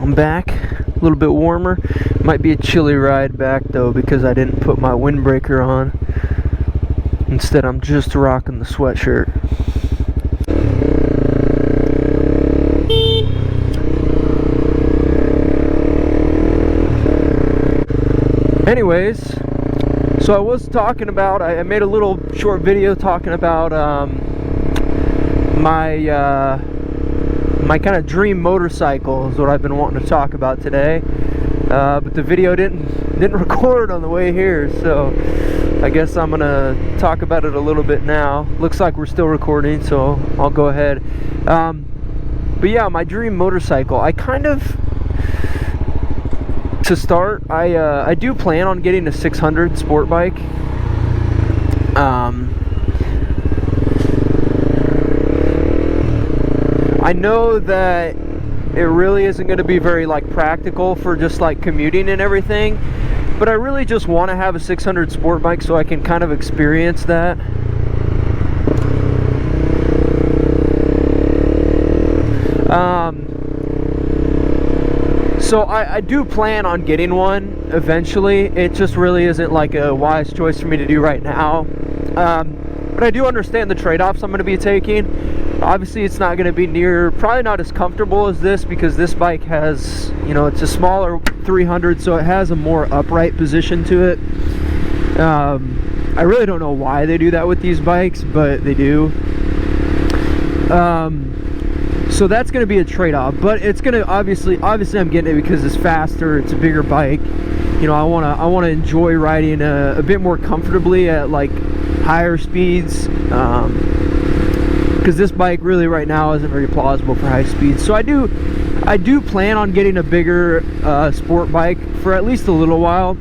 I'm back, a little bit warmer. Might be a chilly ride back though because I didn't put my windbreaker on. Instead, I'm just rocking the sweatshirt. Anyways, so I was talking about, I made a little short video talking about my kind of dream motorcycle is what I've been wanting to talk about today. But the video didn't record on the way here, so I guess I'm gonna talk about it a little bit now. Looks like we're still recording, so I'll go ahead. But yeah, my dream motorcycle. I kind of, to start, I do plan on getting a 600 sport bike. I know that it really isn't going to be very like practical for just like commuting and everything, but I really just want to have a 600 sport bike so I can kind of experience that. So I do plan on getting one eventually. It just really isn't like a wise choice for me to do right now. But I do understand the trade-offs I'm going to be taking. Obviously, it's not going to be probably not as comfortable as this, because this bike has, you know, it's a smaller 300, so it has a more upright position to it. I really don't know why they do that with these bikes, but they do. So that's going to be a trade-off, but it's going to obviously I'm getting it because it's faster, it's a bigger bike. You know, I want to enjoy riding a bit more comfortably at like higher speeds, because this bike really right now isn't very plausible for high speeds. So I do plan on getting a bigger sport bike for at least a little while.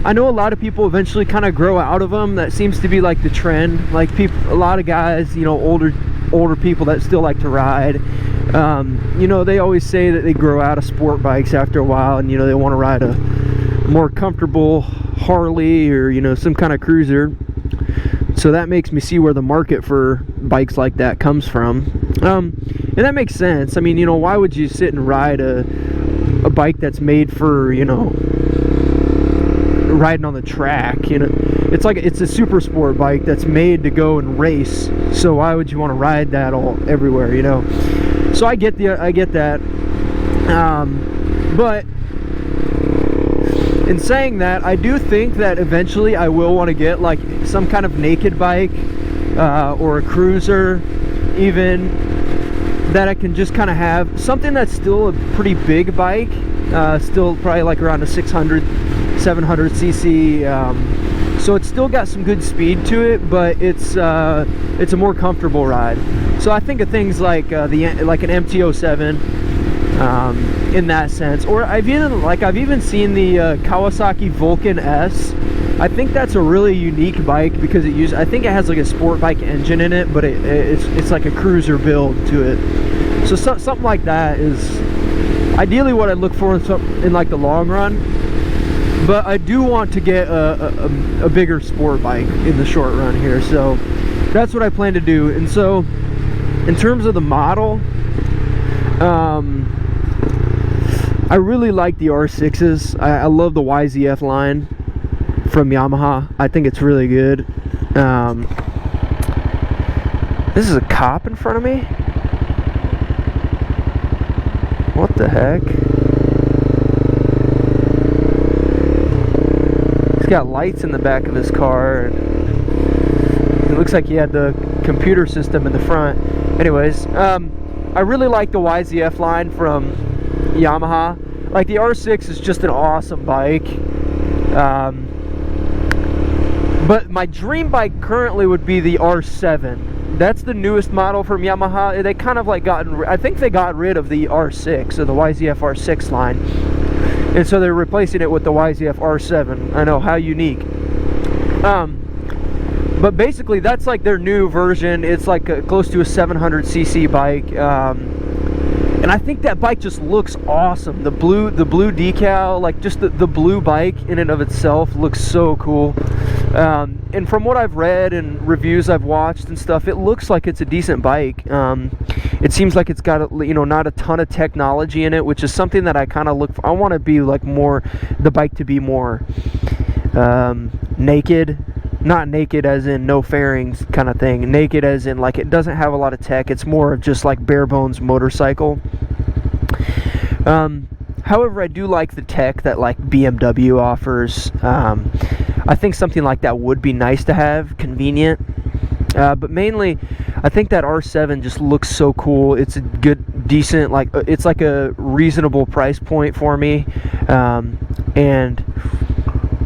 I know a lot of people eventually kind of grow out of them. That seems to be like the trend. Like a lot of guys, you know, older people that still like to ride, you know, they always say that they grow out of sport bikes after a while, and you know, they want to ride a more comfortable Harley or, you know, some kind of cruiser. So that makes me see where the market for bikes like that comes from, and that makes sense. I mean, you know, why would you sit and ride a bike that's made for, you know, riding on the track? You know, it's a super sport bike that's made to go and race, so why would you want to ride that everywhere, you know? So I get that, but in saying that, I do think that eventually I will want to get like some kind of naked bike, or a cruiser even, that I can just kind of have something that's still a pretty big bike, still probably like around a 600 700 cc, so it's still got some good speed to it, but it's a more comfortable ride. So I think of things like like an MT-07, in that sense, or I've even seen the Kawasaki Vulcan S. I think that's a really unique bike because I think it has like a sport bike engine in it, but it's like a cruiser build to it. So something like that is ideally what I look for in like the long run. But I do want to get a bigger sport bike in the short run here, so that's what I plan to do. And so in terms of the model, I really like the R6s. I love the YZF line from Yamaha. I think it's really good. This is a cop in front of me? What the heck? He's got lights in the back of his car. It looks like he had the computer system in the front. Anyways, I really like the YZF line from Yamaha. Like, the R6 is just an awesome bike. But my dream bike currently would be the R7. That's the newest model from Yamaha. They kind of like I think they got rid of the R6, or the YZF R6 line, and so they're replacing it with the YZF R7. I know, how unique. But basically that's like their new version. It's like close to a 700cc bike. And I think that bike just looks awesome. The blue decal, like just the blue bike in and of itself looks so cool. And from what I've read and reviews I've watched and stuff, it looks like it's a decent bike. It seems like it's got, you know, not a ton of technology in it, which is something that I kind of look for. I want to be like more, the bike to be more naked. Not naked as in no fairings kind of thing. Naked as in like it doesn't have a lot of tech. It's more of just like bare bones motorcycle. However, I do like the tech that like BMW offers. I think something like that would be nice to have, convenient. But mainly, I think that R7 just looks so cool. It's a good, decent, like it's like a reasonable price point for me, and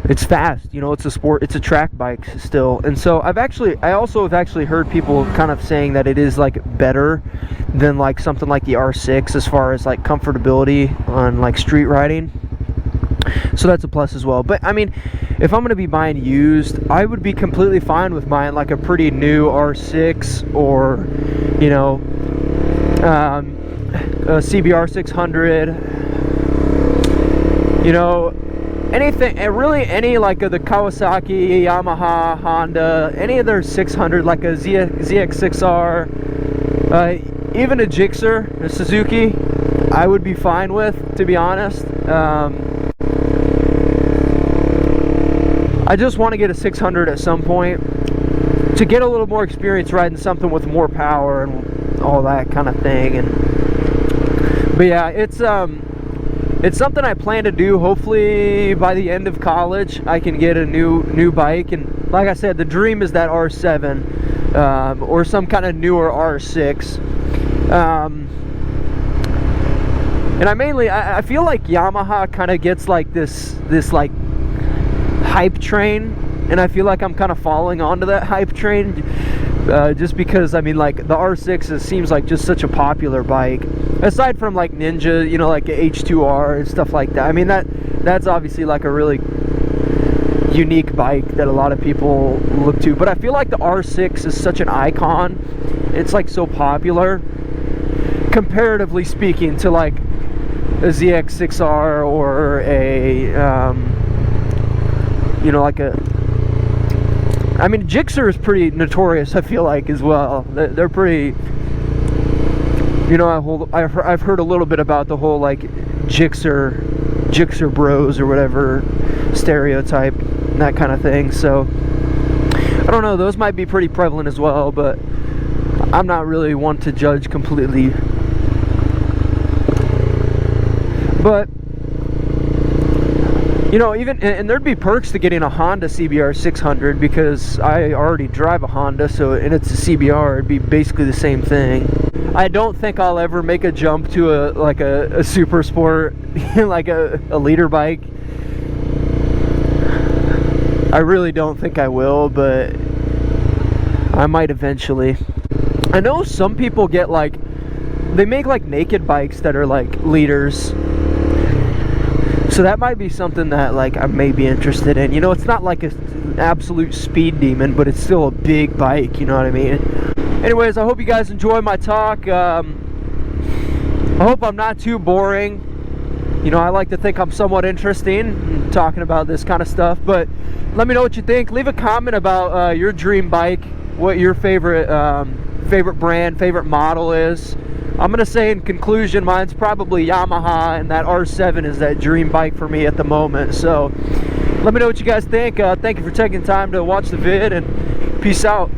it's fast. You know, it's a sport, it's a track bike still. And so I also have actually heard people kind of saying that it is like better than like something like the R6 as far as like comfortability on like street riding. So that's a plus as well. But I mean, if I'm going to be buying used, I would be completely fine with buying like a pretty new R6 or, you know, a CBR 600, you know, anything, really any like the Kawasaki, Yamaha, Honda, any of their 600, like a ZX6R, even a Gixxer, a Suzuki, I would be fine with, to be honest. I just want to get a 600 at some point to get a little more experience riding something with more power and all that kind of thing. But yeah, it's something I plan to do. Hopefully by the end of college I can get a new bike, and like I said, the dream is that R7 or some kind of newer R6. And I feel like Yamaha kind of gets like this like hype train, and I feel like I'm kind of falling onto that hype train, just because I mean, like the R6 seems like just such a popular bike, aside from like Ninja, you know, like H2R and stuff like that. I mean, that's obviously like a really unique bike that a lot of people look to, but I feel like the R6 is such an icon. It's like so popular comparatively speaking to like a ZX6R or a you know, like a, I mean, Gixxer is pretty notorious, I feel like, as well. They're pretty, you know, I've heard a little bit about the whole like Gixxer bros or whatever stereotype, that kind of thing. So I don't know, those might be pretty prevalent as well, but I'm not really one to judge completely. But you know, even, and there'd be perks to getting a Honda CBR 600, because I already drive a Honda, so, and it's a CBR, it'd be basically the same thing. I don't think I'll ever make a jump to a super sport, like a leader bike. I really don't think I will, but I might eventually. I know some people get like, they make like naked bikes that are like leaders. So that might be something that like I may be interested in. You know, it's not like an absolute speed demon, but it's still a big bike, you know what I mean? Anyways, I hope you guys enjoy my talk. I hope I'm not too boring. You know, I like to think I'm somewhat interesting in talking about this kind of stuff, but let me know what you think. Leave a comment about your dream bike, what your favorite brand, favorite model is. I'm going to say in conclusion, mine's probably Yamaha, and that R7 is that dream bike for me at the moment. So let me know what you guys think. Thank you for taking time to watch the vid, and peace out.